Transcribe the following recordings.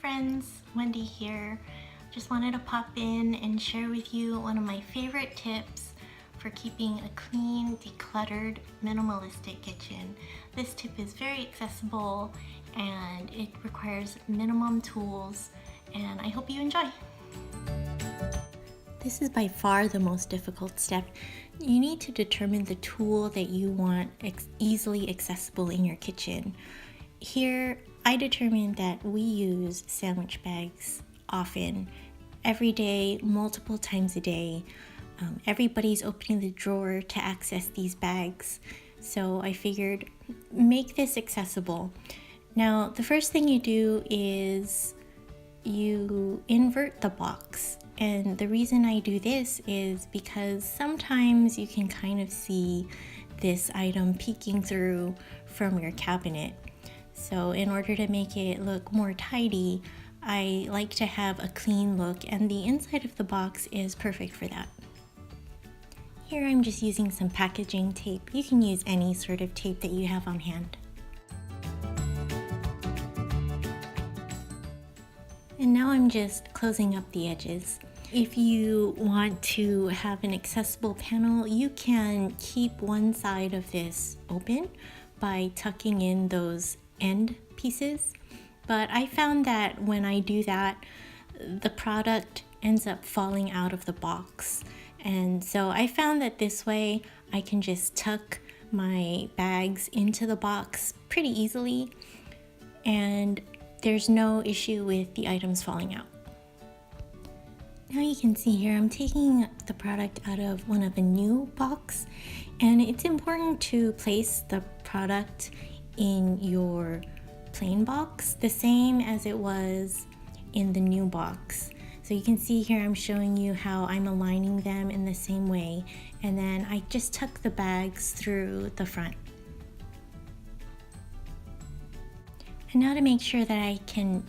friends, Wendy here. Just wanted to pop in and share with you one of my favorite tips for keeping a clean, decluttered, minimalistic kitchen. This tip is very accessible and it requires minimum tools, and I hope you enjoy. This is by far the most difficult step. You need to determine the tool that you want easily accessible in your kitchen. Here, I determined that we use sandwich bags often, every day, multiple times a day. Everybody's opening the drawer to access these bags, so I figured make this accessible. Now, the first thing you do is you invert the box. And the reason I do this is because sometimes you can kind of see this item peeking through from your cabinet. So in order to make it look more tidy, I like to have a clean look, and the inside of the box is perfect for that. Here I'm just using some packaging tape. You can use any sort of tape that you have on hand. And now I'm just closing up the edges. If you want to have an accessible panel, you can keep one side of this open by tucking in those end pieces. But I found that when I do that, the product ends up falling out of the box. And so I found that this way I can just tuck my bags into the box pretty easily, and there's no issue with the items falling out. Now you can see here I'm taking the product out of one of the new box, and it's important to place the product in your plain box the same as it was in the new box. So you can see here I'm showing you how I'm aligning them in the same way, and then I just tuck the bags through the front. And now to make sure that I can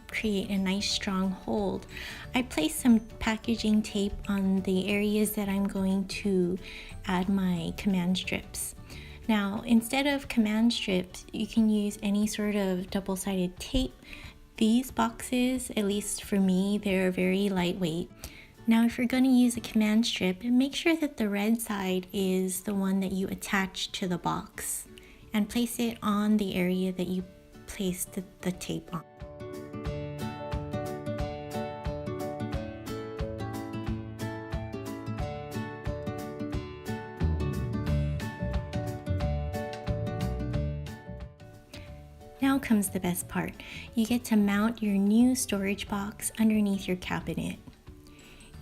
create a nice strong hold, I place some packaging tape on the areas that I'm going to add my command strips. Now, instead of command strips, you can use any sort of double-sided tape. These boxes, at least for me, they're very lightweight. Now, if you're going to use a command strip, make sure that the red side is the one that you attach to the box, and place it on the area that you placed the tape on. Now comes the best part. You get to mount your new storage box underneath your cabinet.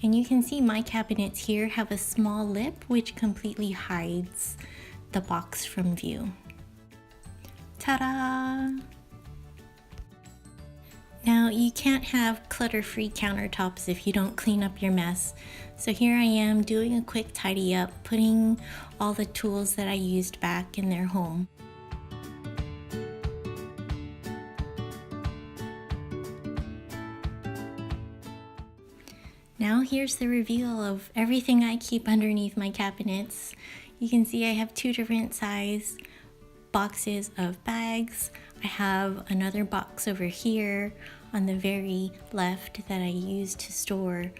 And you can see my cabinets here have a small lip which completely hides the box from view. Ta-da! Now, you can't have clutter-free countertops if you don't clean up your mess. So here I am doing a quick tidy up, putting all the tools that I used back in their home. Now here's the reveal of everything I keep underneath my cabinets. You can see I have two different size boxes of bags. I have another box over here on the very left that I use to store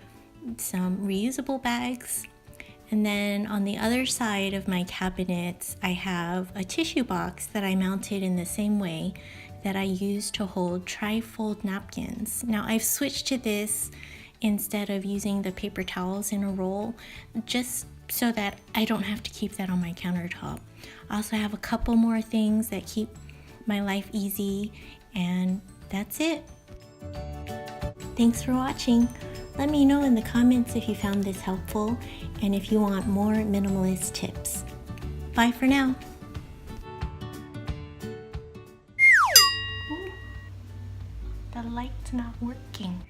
some reusable bags. And then on the other side of my cabinets, I have a tissue box that I mounted in the same way that I use to hold tri-fold napkins. Now I've switched to this instead of using the paper towels in a roll, just so that I don't have to keep that on my countertop. I also have a couple more things that keep my life easy, and that's it. Thanks for watching. Let me know in the comments if you found this helpful and if you want more minimalist tips. Bye for now. Ooh, the light's not working.